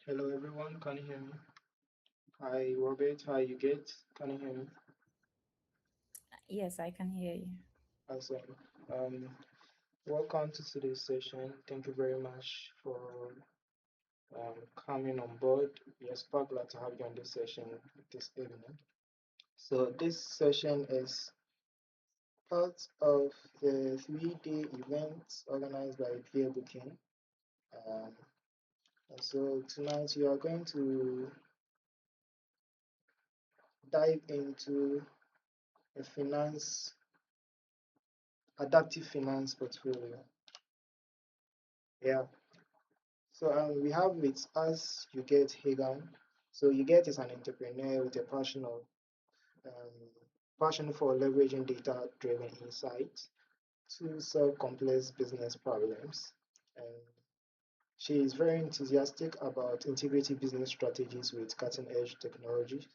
Hello everyone, can you hear me? Hi Robert, hi Uget, can you hear me? Yes, I can hear you. Awesome. Um, Welcome to today's session. Thank you very much for coming on board. We are super glad to have you on this session this evening. So this session is part of the 3-day event organized by Peerbooking. Um, and so tonight we are going to dive into a adaptive finance portfolio. Yeah. So we have with us Uget Hagan. So Uget is an entrepreneur with a um, passion for leveraging data-driven insights to solve complex business problems. And she is very enthusiastic about integrating business strategies with cutting-edge technology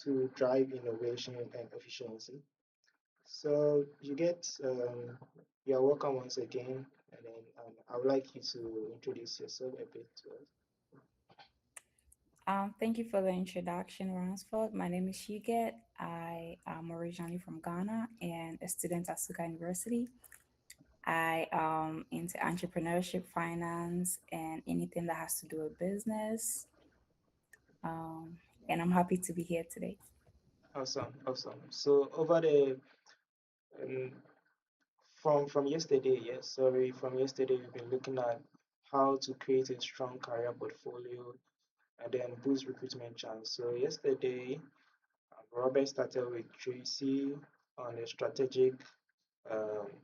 to drive innovation and efficiency. So you're welcome once again, and then I would like you to introduce yourself a bit to us. Thank you for the introduction, Ransford. My name is Shiget. I am originally from Ghana and a student at Suka University. I am into entrepreneurship, finance, and anything that has to do with business. Um, and I'm happy to be here today. Awesome, awesome. So over the um, from yesterday, yes, sorry, from yesterday we've been looking at how to create a strong career portfolio and then boost recruitment chance. So yesterday, Robert started with Tracy on a strategic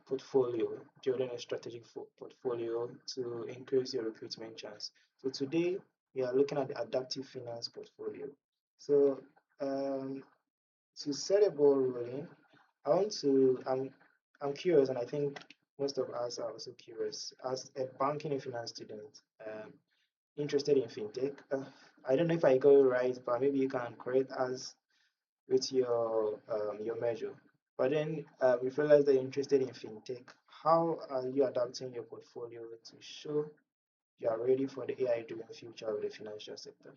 portfolio, building a strategic portfolio to increase your recruitment chance. So today we are looking at the adaptive finance portfolio. So um, to set a ball rolling, I want to. I'm curious, and I think most of us are also curious. As a banking and finance student, interested in fintech. I don't know if I got it right, but maybe you can correct us with your measure. But then we realized that you're interested in fintech. How are you adapting your portfolio to show you are ready for the AI-driven future of the financial sector?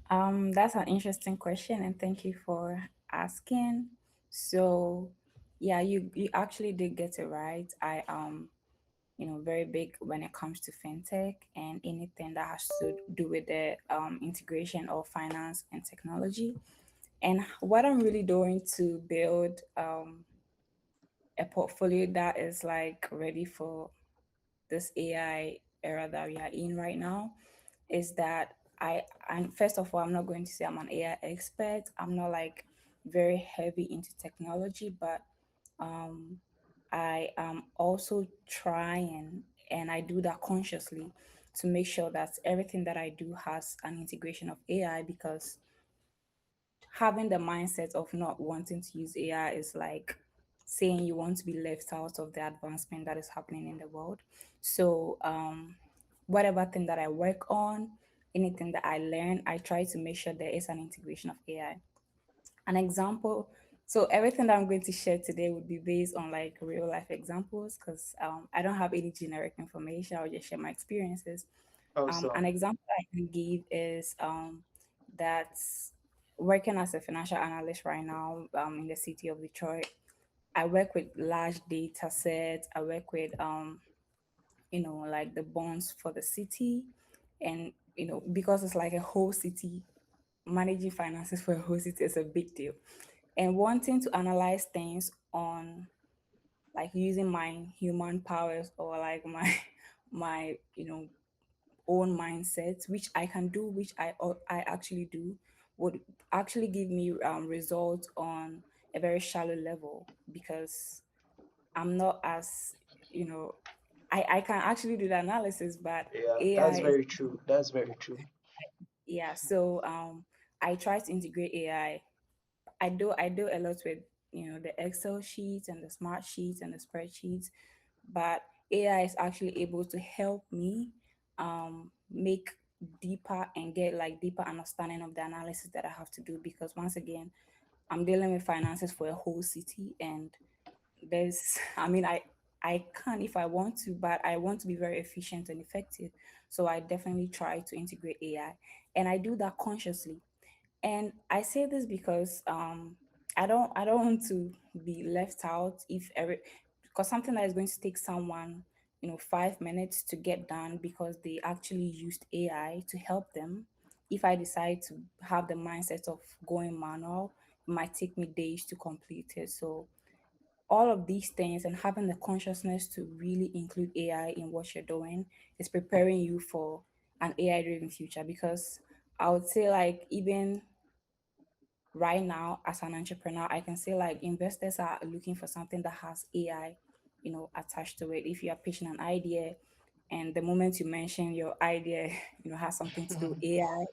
That's an interesting question, and thank you for asking. So, yeah, you actually did get it right. Very big when it comes to fintech and anything that has to do with the integration of finance and technology. And what I'm really doing to build a portfolio that is like ready for this AI era that we are in right now is that and first of all, I'm not going to say I'm an AI expert. I'm not like very heavy into technology, but um, I am also trying, and I do that consciously to make sure that everything that I do has an integration of AI because having the mindset of not wanting to use AI is like saying you want to be left out of the advancement that is happening in the world. So, whatever thing that I work on, anything that I learn, I try to make sure there is an integration of AI. An example, so everything that I'm going to share today would be based on like real life examples because I don't have any generic information. I'll just share my experiences. An Awesome. example I can give is that working as a financial analyst right now in the city of Detroit, I work with large data sets. I work with like the bonds for the city, and because it's like a whole city, managing finances for a whole city is a big deal. And wanting to analyze things on like using my human powers or like my my own mindset, which I can do, which I actually do, would actually give me results on a very shallow level because I'm not as you know I can actually do the analysis, but Yeah, that's AI is very true. That's very true. yeah. So I try to integrate AI. I do a lot with the Excel sheets and the smart sheets and the spreadsheets, but AI is actually able to help me make deeper and get like deeper understanding of the analysis that I have to do because once again I'm dealing with finances for a whole city and there's I mean I can if I want to, but I want to be very efficient and effective. So I definitely try to integrate AI, and I do that consciously. And I say this because I don't want to be left out if every because something that is going to take someone 5 minutes to get done because they actually used AI to help them. If I decide to have the mindset of going manual, it might take me days to complete it. So all of these things and having the consciousness to really include AI in what you're doing is preparing you for an AI driven future, because I would say like even right now as an entrepreneur, I can say like investors are looking for something that has AI, attached to it. If you are pitching an idea and the moment you mention your idea, has something to do with AI,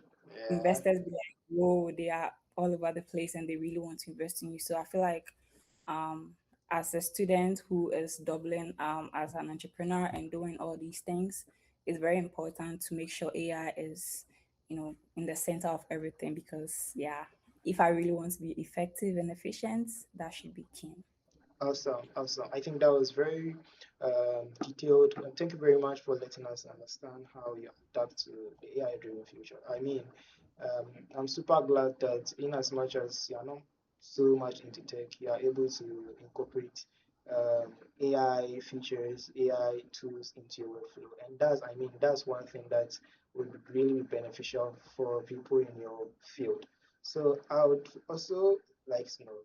Yeah. investors be like, whoa, they are all over the place and they really want to invest in you. So I feel like um as a student who is doubling as an entrepreneur and doing all these things, it's very important to make sure AI is, in the center of everything, because yeah, if I really want to be effective and efficient, that should be key. Awesome, awesome. I think that was very detailed. And thank you very much for letting us understand how you adapt to the AI-driven future. I mean, um, I'm super glad that in as much as you're not so much into tech, you are able to incorporate AI features, AI tools into your workflow. And I mean, that's one thing that would really be beneficial for people in your field. So I would also like to know,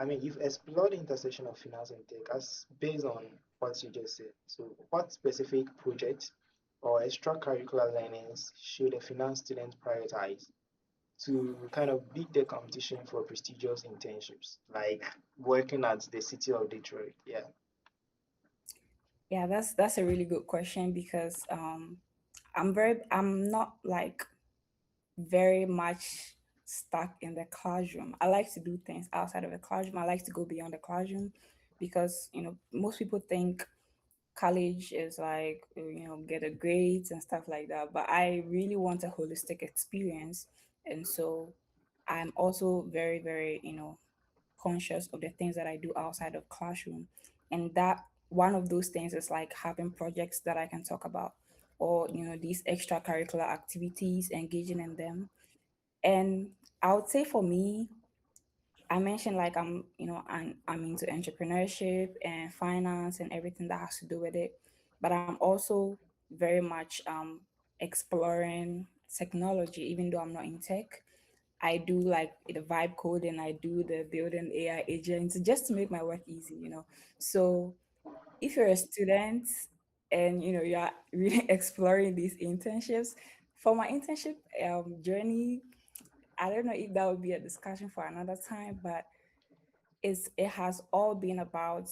I mean, you've explored the intersection of finance and tech as based on what you just said. So, what specific projects or extracurricular learnings should a finance student prioritize to kind of beat the competition for prestigious internships, like working at the city of Detroit? Yeah. Yeah, that's a really good question, because I'm not like very much stuck in the classroom. I like to do things outside of the classroom. I like to go beyond the classroom, because most people think college is like get a grades and stuff like that. But I really want a holistic experience, and so I'm also very very conscious of the things that I do outside of classroom, and that one of those things is like having projects that I can talk about, or these extracurricular activities, engaging in them. And I would say for me, I mentioned like I'm into entrepreneurship and finance and everything that has to do with it, but I'm also very much exploring technology. Even though I'm not in tech, I do like the vibe coding, I do the building AI agents just to make my work easy. So if you're a student and you're really exploring these internships, for my internship journey, I don't know if that would be a discussion for another time, but it has all been about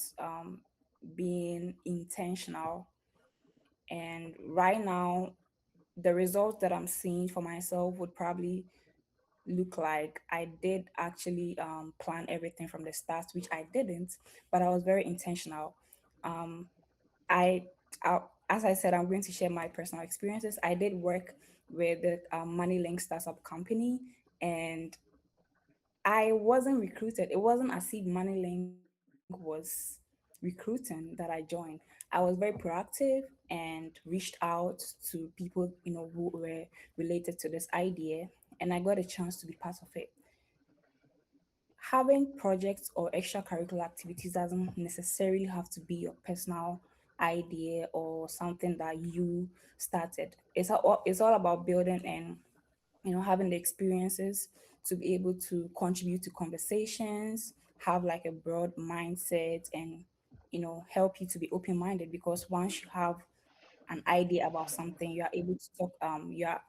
being intentional. And right now, the results that I'm seeing for myself would probably look like I did actually plan everything from the start, which I didn't, but I was very intentional. Um, I, as I said, I'm going to share my personal experiences. I did work with the MoneyLink startup company, and I wasn't recruited. It wasn't as if MoneyLink was recruiting that I joined. I was very proactive and reached out to people, who were related to this idea, and I got a chance to be part of it. Having projects or extracurricular activities doesn't necessarily have to be your personal idea or something that you started. It's all about building and having the experiences to be able to contribute to conversations, have like a broad mindset, and help you to be open minded, because once you have an idea about something, you are able to talk, you are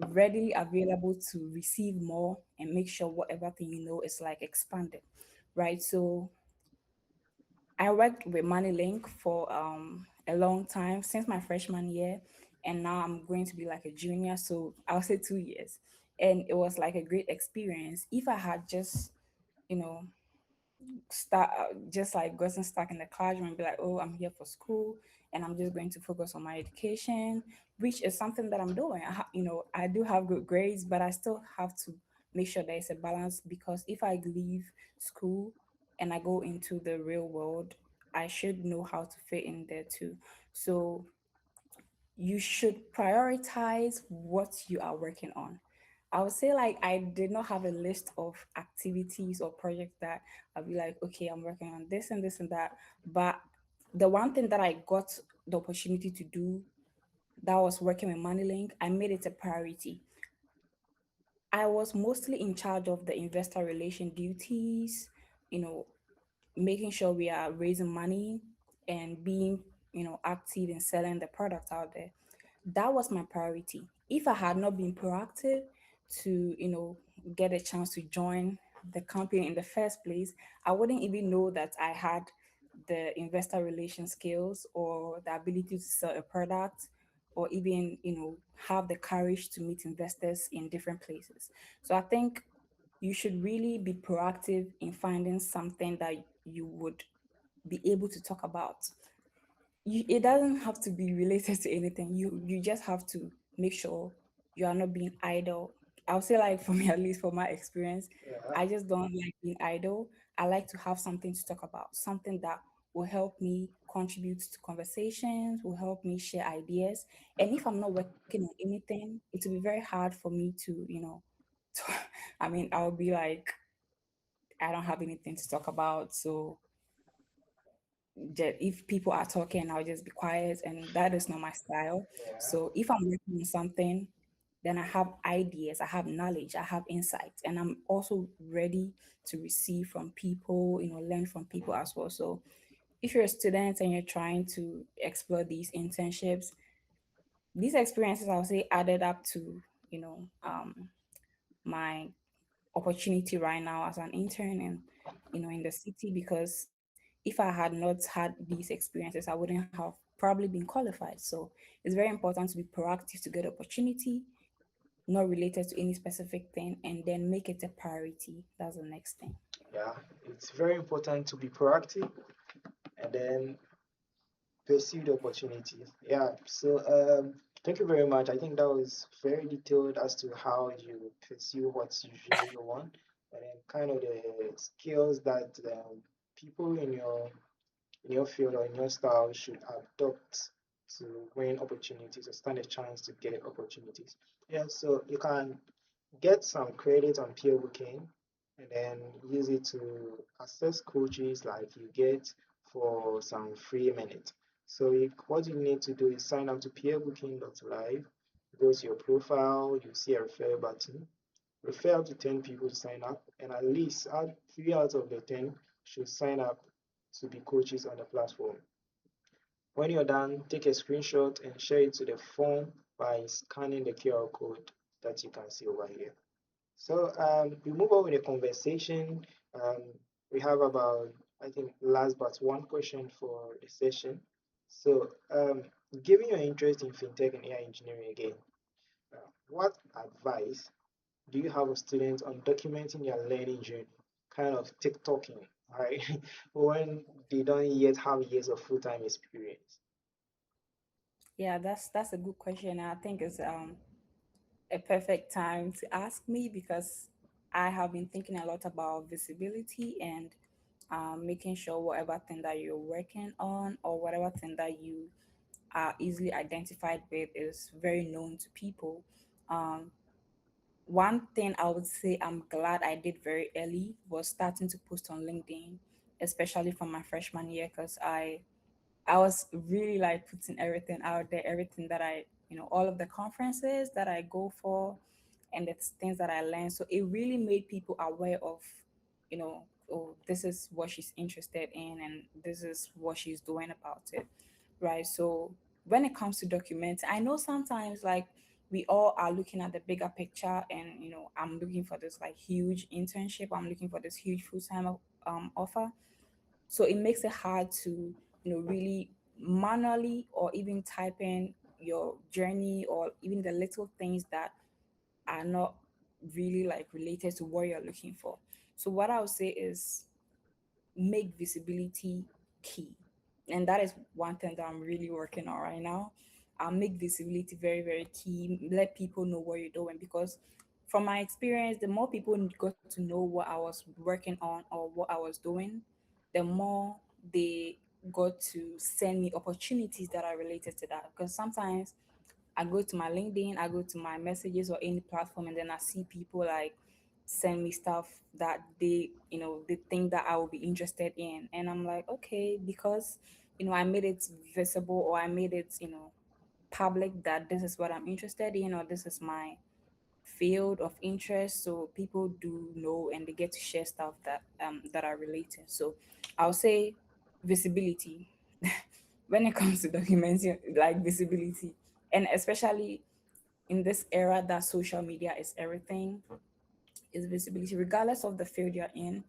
readily available to receive more and make sure whatever thing is like expanded, right? So I worked with MoneyLink for a long time, since my freshman year, and now I'm going to be like a junior, so I'll say 2 years. And it was like a great experience. If I had just, you know, start just like gotten stuck in the classroom and be like, oh, I'm here for school and I'm just going to focus on my education, which is something that I'm doing. I do have good grades, but I still have to make sure there is a balance, because if I leave school and I go into the real world, I should know how to fit in there too. So you should prioritize what you are working on. I would say like I did not have a list of activities or projects that I'll be like, okay, I'm working on this and this and that. But the one thing that I got the opportunity to do, that was working with Moneylink, I made it a priority. I was mostly in charge of the investor relation duties, you know, making sure we are raising money and being, active in selling the product out there. That was my priority. If I had not been proactive to, get a chance to join the company in the first place, I wouldn't even know that I had the investor relation skills or the ability to sell a product or even, have the courage to meet investors in different places. So I think you should really be proactive in finding something that you would be able to talk about. It doesn't have to be related to anything. You just have to make sure you are not being idle. I'll say like for me, at least for my experience, Yeah, I just don't like being idle. I like to have something to talk about, something that will help me contribute to conversations, will help me share ideas. And if I'm not working on anything, it will be very hard for me to, to, I mean, I'll be like, I don't have anything to talk about. So if people are talking, I'll just be quiet, and that is not my style. yeah, So if I'm working on something, then I have ideas, I have knowledge, I have insights, and I'm also ready to receive from people, learn from people as well. So if you're a student and you're trying to explore these internships, these experiences, I'll say, added up to, my opportunity right now as an intern and in the city, because if I had not had these experiences, I wouldn't have probably been qualified. So it's very important to be proactive to get opportunity, not related to any specific thing, and then make it a priority. That's the next thing. yeah. It's very important to be proactive and then pursue the opportunities. Yeah. So thank you very much. I think that was very detailed as to how you pursue what usually you want, and then kind of the skills that people in your field or in your style should adopt to win opportunities or stand a chance to get opportunities. Yeah, so you can get some credit on peer booking and then use it to access coaches like you get for some free minutes. So what you need to do is sign up to peerbooking.live, go to your profile, you see a refer button, refer up to 10 people to sign up, and at least 3 out of the 10 should sign up to be coaches on the platform. When you're done, take a screenshot and share it to the phone by scanning the QR code that you can see over here. So we move on with the conversation. Um, we have about, I think, last but one question for the session. So, given your interest in fintech and AI engineering again, what advice do you have a student on documenting their learning journey, kind of TikToking, right? when they don't yet have years of full-time experience? Yeah, that's a good question. I think it's a perfect time to ask me because I have been thinking a lot about visibility and making sure whatever thing that you're working on or whatever thing that you are easily identified with is very known to people. Um, One thing I would say I'm glad I did very early was starting to post on LinkedIn, especially from my freshman year, because I was really like putting everything out there, everything that all of the conferences that I go for and the things that I learned. So it really made people aware of, oh, this is what she's interested in and this is what she's doing about it. Right. So when it comes to documenting, I know sometimes like we all are looking at the bigger picture and, I'm looking for this like huge internship, I'm looking for this huge full-time offer, so it makes it hard to really manually or even type in your journey or even the little things that are not really like related to what you're looking for. So what I would say is make visibility key, and that is one thing that I'm really working on right now. I'll make visibility very very key, let people know what you're doing, because from my experience, the more people got to know what I was working on or what I was doing, the more they got to send me opportunities that are related to that. Because sometimes I go to my LinkedIn, I go to my messages or any platform, and then I see people like send me stuff that they think that I will be interested in. And I'm like, okay, because, I made it visible, or I made it, public, that this is what I'm interested in, or this is my field of interest. So people do know, and they get to share stuff that are related. So I'll say visibility when it comes to documenting, like visibility, and especially in this era that social media is everything, is visibility regardless of the field you're in.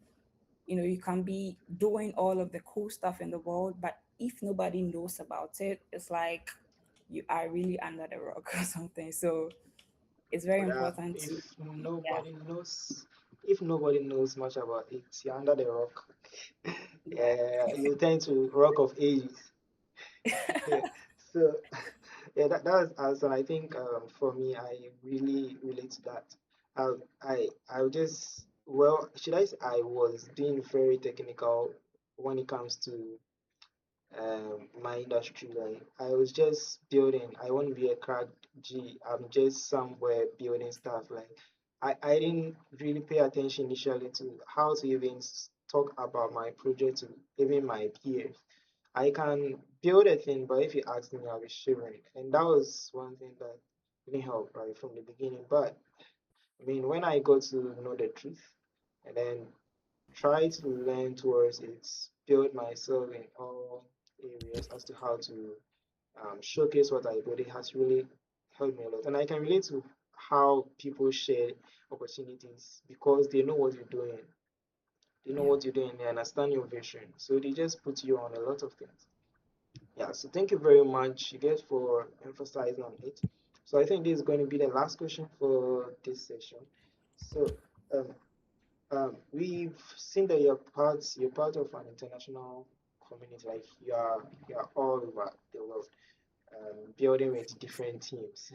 You can be doing all of the cool stuff in the world, but if nobody knows about it, it's like you are really under the rock or something. So it's very Yeah, important to, yeah. if nobody knows much about it, you're under the rock. You tend to rock of ages. Yeah. So yeah, that's awesome. I think for me, I really relate to that. I would just, well, should I say I was being very technical when it comes to my industry. Like I was just building. I want to be a crack G. I'm just somewhere building stuff. Like I didn't really pay attention initially to how to even talk about my project to even my peers. I can build a thing, but if you ask me, I'll be shivering. And that was one thing that didn't help right from the beginning. But I mean, when I got to know the truth, and then try to learn towards it, build myself in all areas as to how to showcase what I build. It has really helped me a lot. And I can relate to how people share opportunities because they know what you're doing. They know Yeah. what you're doing, they understand your vision. So they just put you on a lot of things. Yeah, so thank you very much, you guys, for emphasizing on it. So I think this is going to be the last question for this session. So um, we've seen that you're part of an international community, like you are all over the world, building with different teams.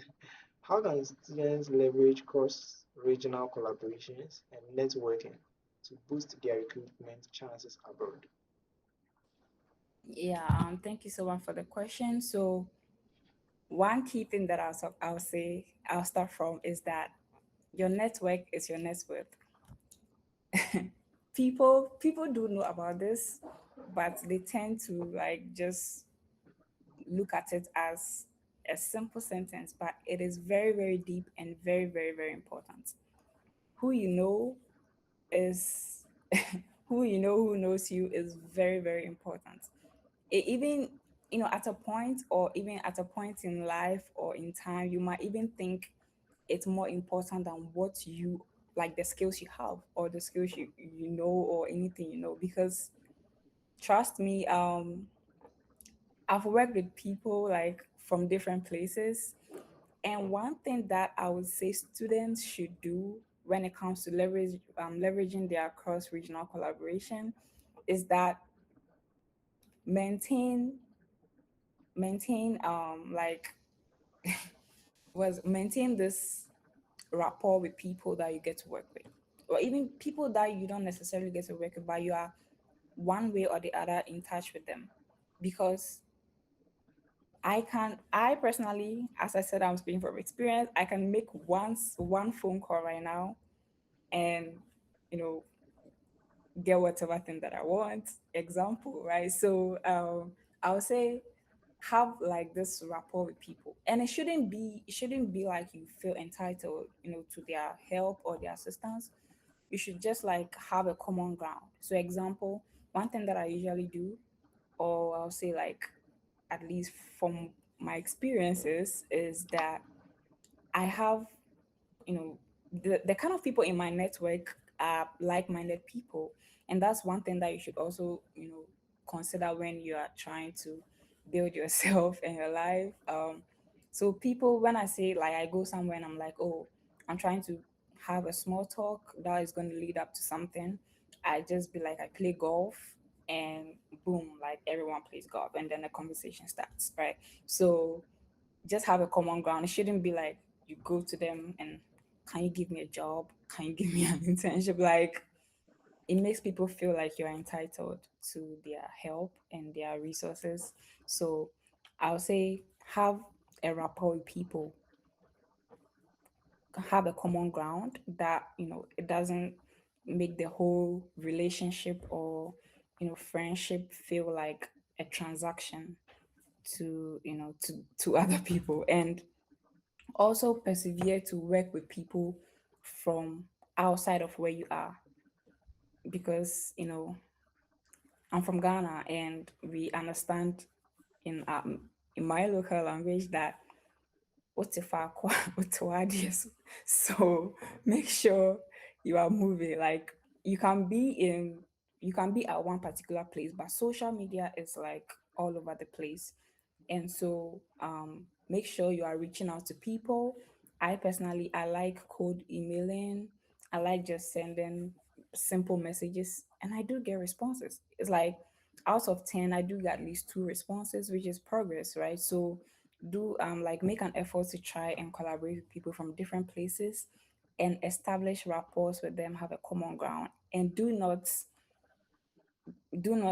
How can students leverage cross-regional collaborations and networking to boost their recruitment chances abroad? Yeah, thank you so much for the question. So one key thing that I'll say, I'll start from, is that your network is your net worth. People do know about this, but they tend to like just look at it as a simple sentence, but it is very, very deep and very, very, very important. Who you know is who you know who knows you is very, very important. Even, at a point, or even at a point in life or in time, you might even think it's more important than what you, like the skills you have, or the skills you know, or anything, because trust me, I've worked with people like from different places. And one thing that I would say students should do when it comes to leveraging their cross regional collaboration is that maintain like was maintain this rapport with people that you get to work with, or even people that you don't necessarily get to work with, but you are one way or the other in touch with them. Because I personally, as I said, I'm speaking from experience, I can make one phone call right now, and you know get whatever thing that I want. Example, right? So I would say have like this rapport with people, and it shouldn't be like you feel entitled, to their help or their assistance. You should just like have a common ground. So example, one thing that I usually do, or I'll say like, at least from my experiences, is that I have, the kind of people in my network are like-minded people. And that's one thing that you should also, consider when you are trying to build yourself and your life. So people, when I say like I go somewhere and I'm like, oh, I'm trying to have a small talk that is going to lead up to something, I just be like, I play golf, and boom, like everyone plays golf, and then the conversation starts, right? So just have a common ground. It shouldn't be like you go to them and, can you give me a job? Can you give me an internship? Like it makes people feel like you're entitled to their help and their resources. So I'll say have a rapport with people, have a common ground that, it doesn't make the whole relationship or, friendship feel like a transaction to, to other people. And also persevere to work with people from outside of where you are, because, I'm from Ghana, and we understand in my local language that Otifakwa Otuadies. So make sure you are moving. Like, you can be in you can be at one particular place, but social media is like all over the place. And so make sure you are reaching out to people. I personally, I like cold emailing. I like just sending simple messages, and I do get responses. It's like out of 10, I do get at least two responses, which is progress, right? So do like make an effort to try and collaborate with people from different places and establish rapport with them, have a common ground, and do not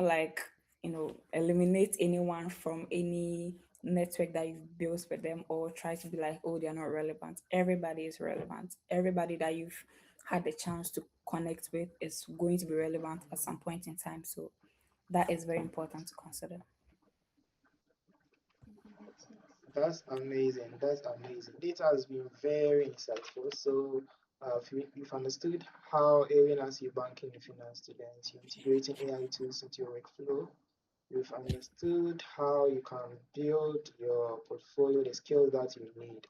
like, eliminate anyone from any network that you've built with them, or try to be like, oh, they're not relevant. Everybody is relevant. Everybody that you've had the chance to connect with is going to be relevant at some point in time. So that is very important to consider. That's amazing. That's amazing. Data has been very insightful. So, you've understood how Alien as your banking and finance students, you're integrating AI tools into your workflow. You've understood how you can build your portfolio, the skills that you need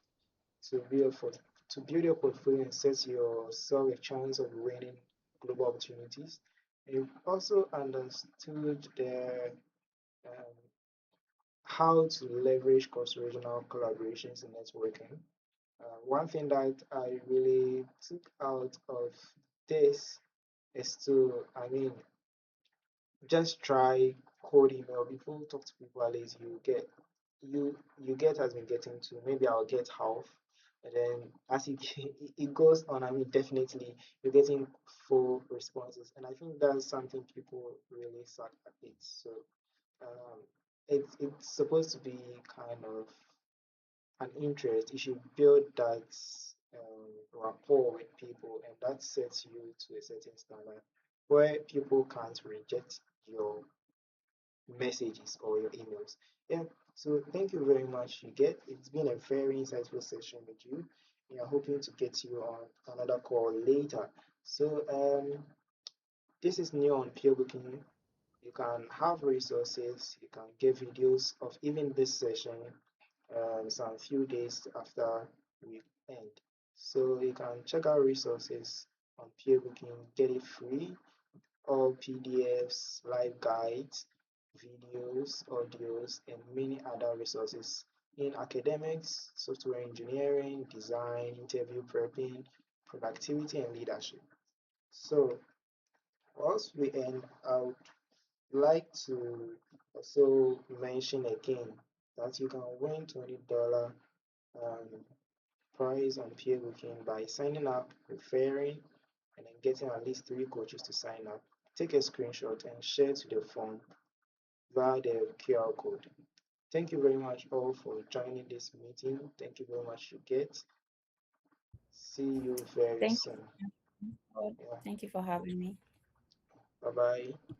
to build for to build your portfolio and set yourself a chance of winning global opportunities. You've also understood the um, how to leverage cross-regional collaborations and networking. One thing that I really took out of this is to, I mean, just try cold email. People talk to people at least you get has been getting to maybe I'll get half, and then as it goes on, I mean definitely you're getting full responses, and I think that's something people really suck at it. So um, it's supposed to be kind of an interest. You should build that rapport with people, and that sets you to a certain standard where people can't reject your messages or your emails. Yeah, so thank you very much, you get. It's been a very insightful session with you. We are hoping to get you on another call later. So this is new on Peerbooking. You can have resources, you can get videos of even this session some few days after we end. So you can check out resources on Peerbooking, get it free, all PDFs, live guides, videos, audios, and many other resources in academics, software engineering, design, interview prepping, productivity, and leadership. So, once we end, I would like to also mention again that you can win $20 um, prize on peer booking by signing up, referring, and then getting at least three coaches to sign up. Take a screenshot and share to the phone via the QR code. Thank you very much all for joining this meeting. Thank you very much, you get. See you very Thank soon. you. Yeah. Thank you for having me. Bye bye.